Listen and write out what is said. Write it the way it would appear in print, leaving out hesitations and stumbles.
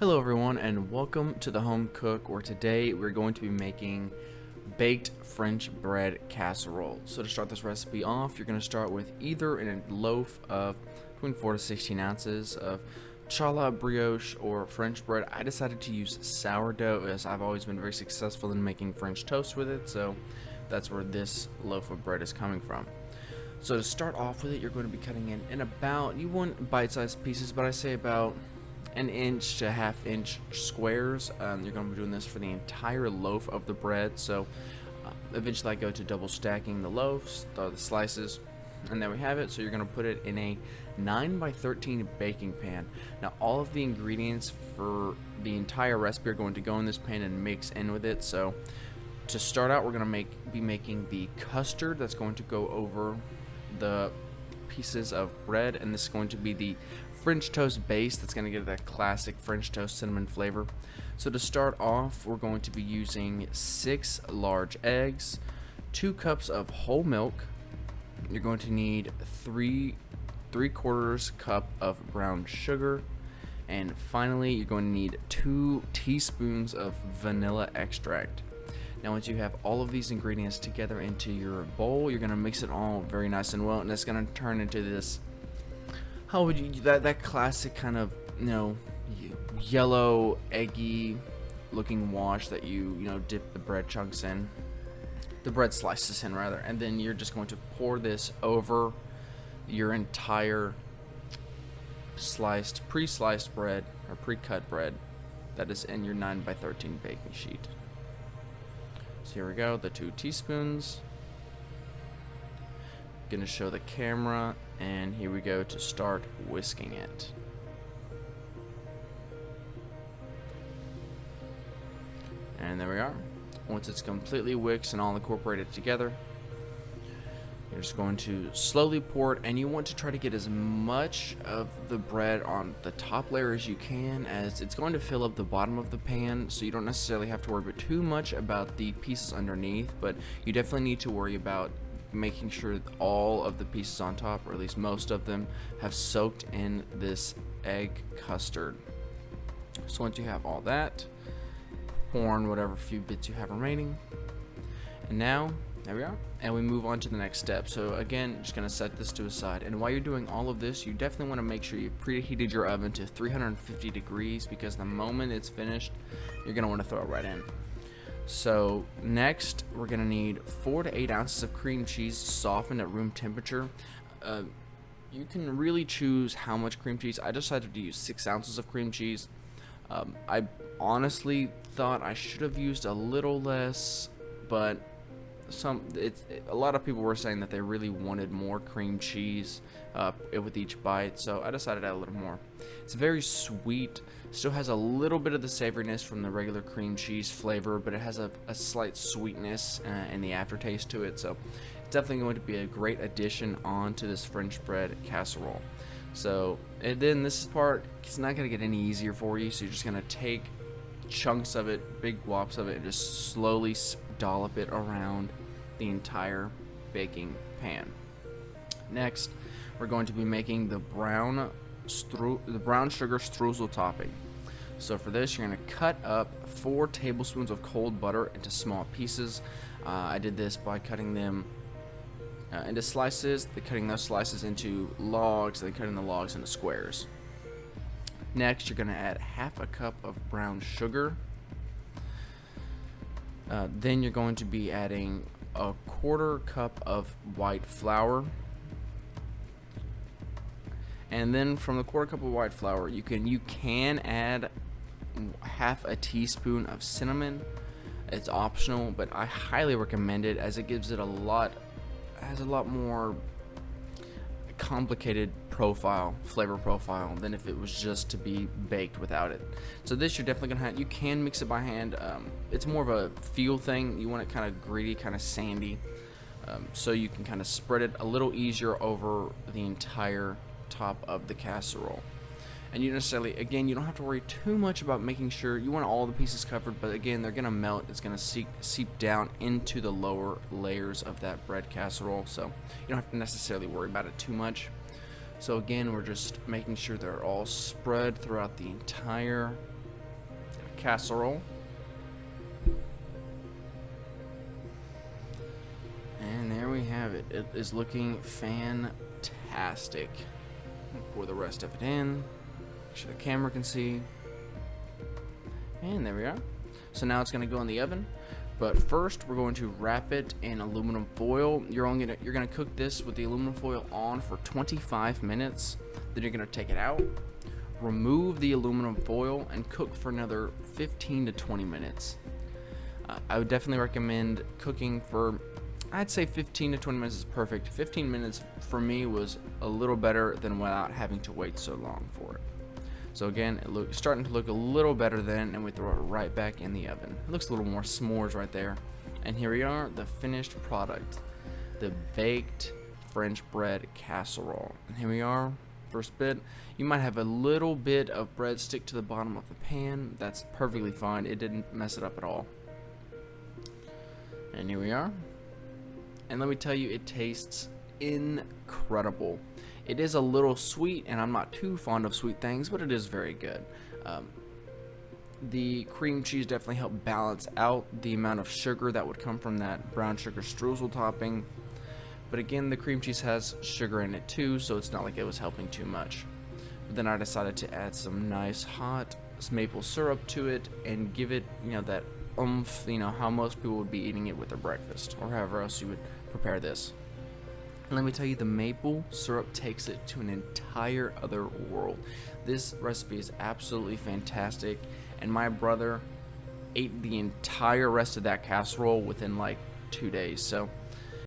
Hello everyone and welcome to the Home Cook, where today we're going to be making baked French bread casserole. So to start this recipe off, you're going to start with either a loaf of between 4 to 16 ounces of challah, brioche, or French bread. I decided to use sourdough as I've always been very successful in making French toast with it, so that's where this loaf of bread is coming from. So to start off with it, you're going to be cutting in about, you want bite-sized pieces, but I say about an inch to half-inch squares. You're going to be doing this for the entire loaf of the bread. So eventually I go to double stacking the loaves, the slices, and there we have it. So you're going to put it in a 9 by 13 baking pan. Now all of the ingredients for the entire recipe are going to go in this pan and mix in with it. So to start out, we're going to be making the custard that's going to go over the pieces of bread, and this is going to be the French toast base that's going to give that classic French toast cinnamon flavor. So to start off, we're going to be using 6 large eggs, 2 cups of whole milk. You're going to need 3/4 cup of brown sugar, and finally you're going to need 2 teaspoons of vanilla extract. Now once you have all of these ingredients together into your bowl, you're going to mix it all very nice and well, and it's going to turn into this, how would you, that classic kind of, yellow eggy looking wash that you dip the bread chunks in, the bread slices in rather, and then you're just going to pour this over your entire pre-sliced bread or pre-cut bread that is in your 9 by 13 baking sheet. So here we go, the 2 teaspoons. Gonna show the camera, and here we go to start whisking it. And there we are. Once it's completely whisked and all incorporated together, you're just going to slowly pour it, and you want to try to get as much of the bread on the top layer as you can, as it's going to fill up the bottom of the pan, so you don't necessarily have to worry too much about the pieces underneath, but you definitely need to worry about making sure that all of the pieces on top, or at least most of them, have soaked in this egg custard. So once you have all that, pour in whatever few bits you have remaining, and now there we are, and we move on to the next step. So again, just gonna set this to a side, and while you're doing all of this, you definitely want to make sure you've preheated your oven to 350 degrees, because the moment it's finished, you're gonna want to throw it right in. So next, we're gonna need 4 to 8 ounces of cream cheese softened at room temperature. You can really choose how much cream cheese. I decided to use 6 ounces of cream cheese. I honestly thought I should have used a little less, but a lot of people were saying that they really wanted more cream cheese with each bite, so I decided to add a little more. It's very sweet, still has a little bit of the savoriness from the regular cream cheese flavor, but it has a slight sweetness and the aftertaste to it, so it's definitely going to be a great addition onto this French bread casserole. So, and then this part, it's not going to get any easier for you, so you're just going to take chunks of it, big glops of it, and just slowly dollop it around the entire baking pan. Next, we're going to be making the brown sugar streusel topping. So for this, you're going to cut up 4 tablespoons of cold butter into small pieces. I did this by cutting them into slices, then cutting those slices into logs, then cutting the logs into squares. Next, you're going to add half a cup of brown sugar. Then you're going to be adding a 1/4 cup of white flour, and then from the 1/4 cup of white flour, you can add half a teaspoon of cinnamon. It's optional, but I highly recommend it, as it gives it has a lot more complicated flavor profile than if it was just to be baked without it. So this, you're definitely gonna you can mix it by hand. It's more of a feel thing. You want it kind of gritty, kind of sandy, so you can kind of spread it a little easier over the entire top of the casserole. And you don't have to worry too much about making sure you want all the pieces covered, but again, they're gonna melt. It's gonna seep down into the lower layers of that bread casserole, so you don't have to necessarily worry about it too much. So again, we're just making sure they're all spread throughout the entire casserole. And there we have it. It is looking fantastic. Pour the rest of it in. Make sure the camera can see. And there we are. So now it's going to go in the oven. But first, we're going to wrap it in aluminum foil. You're gonna cook this with the aluminum foil on for 25 minutes. Then you're gonna take it out, remove the aluminum foil, and cook for another 15 to 20 minutes. I would definitely recommend cooking for, I'd say 15 to 20 minutes is perfect. 15 minutes for me was a little better than without having to wait so long for it. So again, it's starting to look a little better then, and we throw it right back in the oven. It looks a little more s'mores right there. And here we are, the finished product, the baked French bread casserole. And here we are, first bit. You might have a little bit of bread stick to the bottom of the pan. That's perfectly fine. It didn't mess it up at all. And here we are. And let me tell you, it tastes incredible. It is a little sweet, and I'm not too fond of sweet things, but it is very good. The cream cheese definitely helped balance out the amount of sugar that would come from that brown sugar streusel topping. But again, the cream cheese has sugar in it too, so it's not like it was helping too much. But then I decided to add some nice hot maple syrup to it and give it, that oomph, how most people would be eating it with their breakfast or however else you would prepare this. Let me tell you, the maple syrup takes it to an entire other world. This recipe is absolutely fantastic, and my brother ate the entire rest of that casserole within like 2 days. So